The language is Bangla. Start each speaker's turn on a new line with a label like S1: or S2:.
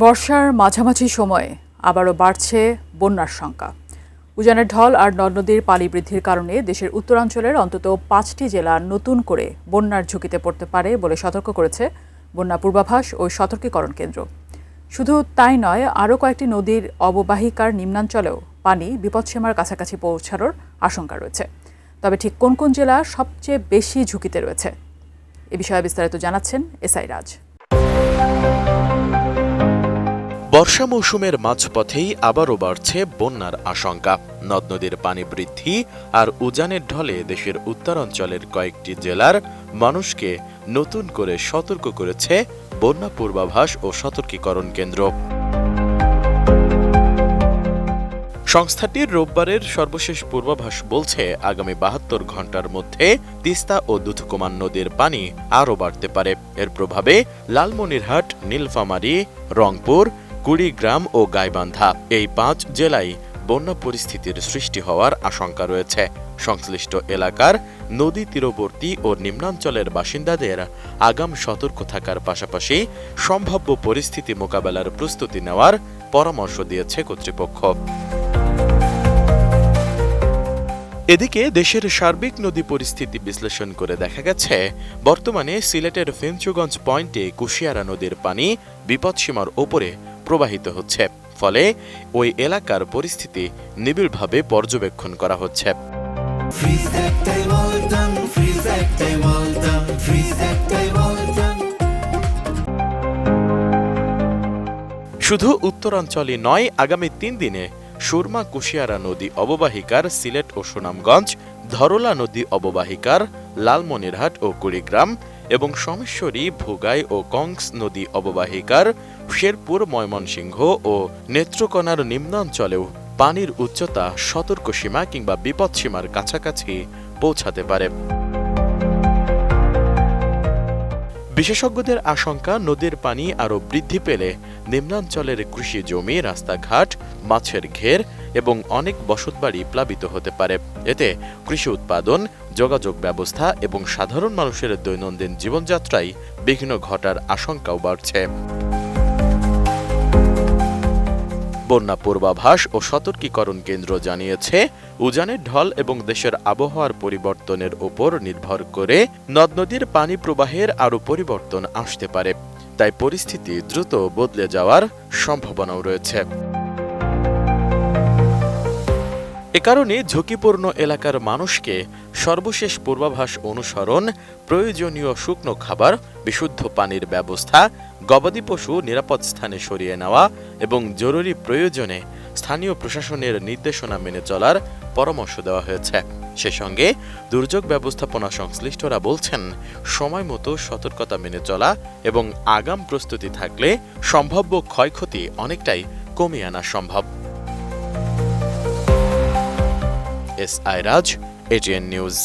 S1: বর্ষার মাঝামাঝি সময়ে আবারও বাড়ছে বন্যার শঙ্কা। উজানের ঢল আর নদ নদীর পানি বৃদ্ধির কারণে দেশের উত্তরাঞ্চলের অন্তত ৫টি জেলা নতুন করে বন্যার ঝুঁকিতে পড়তে পারে বলে সতর্ক করেছে বন্যা পূর্বাভাস ও সতর্কীকরণ কেন্দ্র। শুধু তাই নয়, আরও কয়েকটি নদীর অববাহিকার নিম্নাঞ্চলেও পানি বিপদসীমার কাছাকাছি পৌঁছানোর আশঙ্কা রয়েছে। তবে ঠিক কোন কোন জেলা সবচেয়ে বেশি ঝুঁকিতে রয়েছে, এ বিষয়ে বিস্তারিত জানাচ্ছেন এসআই রাজ।
S2: বর্ষা মৌসুমের মাঝপথেই আবারও বাড়ছে বন্যার আশঙ্কা। নদ নদীর পানি বৃদ্ধি আর উজানের ঢলে দেশের উত্তরাঞ্চলের কয়েকটি জেলার মানুষকে নতুন করে সতর্ক করেছে বন্যা পূর্বাভাস ও সতর্কীকরণ কেন্দ্র। সংস্থাটির রোববারের সর্বশেষ পূর্বাভাস বলছে, আগামী ৭২ ঘন্টার মধ্যে তিস্তা ও দুধকুমার নদীর পানি আরও বাড়তে পারে। এর প্রভাবে লালমনিরহাট, নীলফামারী, রংপুর, কুড়িগ্রাম ও গাইবান্ধা এই ৫ জেলায় বন্যা পরিস্থিতির সৃষ্টি হওয়ার আশঙ্কা রয়েছে। সংশ্লিষ্ট এলাকার নদী তীরবর্তী ও নিম্নাঞ্চলের বাসিন্দাদের আগাম সতর্ক থাকার পাশাপাশি সম্ভাব্য পরিস্থিতি মোকাবেলার প্রস্তুতি নেওয়ার পরামর্শ দিয়েছে কর্তৃপক্ষ। এদিকে দেশের সার্বিক নদী পরিস্থিতি বিশ্লেষণ করে দেখা গেছে, বর্তমানে সিলেটের ফেঞ্চুগঞ্জ পয়েন্টে কুশিয়ারা নদীর পানি বিপদসীমার ওপরে প্রবাহিত হচ্ছে। ফলে ওই এলাকার পরিস্থিতি নিবিড়ভাবে পর্যবেক্ষণ করা হচ্ছে। শুধু উত্তরাঞ্চলই নয়, আগামী ৩ দিনে সুরমা কুশিয়ারা নদী অববাহিকার সিলেট ও সুনামগঞ্জ, ধরলা নদী অববাহিকার লালমনিরহাট ও কুড়িগ্রাম এবং সোমেশ্বরী, ভোগাই ও কংস নদী অববাহিকার শেরপুর, ময়মনসিংহ ও নেত্রকোনার নিম্নাঞ্চলেও পানির উচ্চতা সতর্কসীমা কিংবা বিপদসীমার কাছাকাছি পৌঁছাতে পারে। বিশেষজ্ঞদের আশঙ্কা, নদীর পানি আরও বৃদ্ধি পেলে নিম্নাঞ্চলের কৃষি জমি, রাস্তাঘাট, মাছের ঘের এবং অনেক বসতবাড়ি প্লাবিত হতে পারে। এতে কৃষি উৎপাদন, যোগাযোগ ব্যবস্থা এবং সাধারণ মানুষের দৈনন্দিন জীবনযাত্রায় বিঘ্ন ঘটার আশঙ্কাও বাড়ছে। বন্যা পূর্বাভাস ও সতর্কীকরণ কেন্দ্র জানিয়েছে, উজানের ঢল এবং দেশের আবহাওয়ার পরিবর্তনের উপর নির্ভর করে নদ নদীর পানি প্রবাহের আরও পরিবর্তন আসতে পারে। তাই পরিস্থিতি দ্রুত বদলে যাওয়ার সম্ভাবনাও রয়েছে। এ কারণে ঝুঁকিপূর্ণ এলাকার মানুষকে সর্বশেষ পূর্বাভাস অনুসরণ, প্রয়োজনীয় শুকনো খাবার, বিশুদ্ধ পানির ব্যবস্থা, গবাদি পশু নিরাপদ স্থানে সরিয়ে নেওয়া এবং জরুরি প্রয়োজনে স্থানীয় প্রশাসনের নির্দেশনা মেনে চলার পরামর্শ দেওয়া হয়েছে। সে সঙ্গে দুর্যোগ ব্যবস্থাপনা সংশ্লিষ্টরা বলছেন, সময়মতো সতর্কতা মেনে চলা এবং আগাম প্রস্তুতি থাকলে সম্ভাব্য ক্ষয়ক্ষতি অনেকটাই কমিয়ে আনা সম্ভব। এসআই রাজ, এটিএন নিউজ।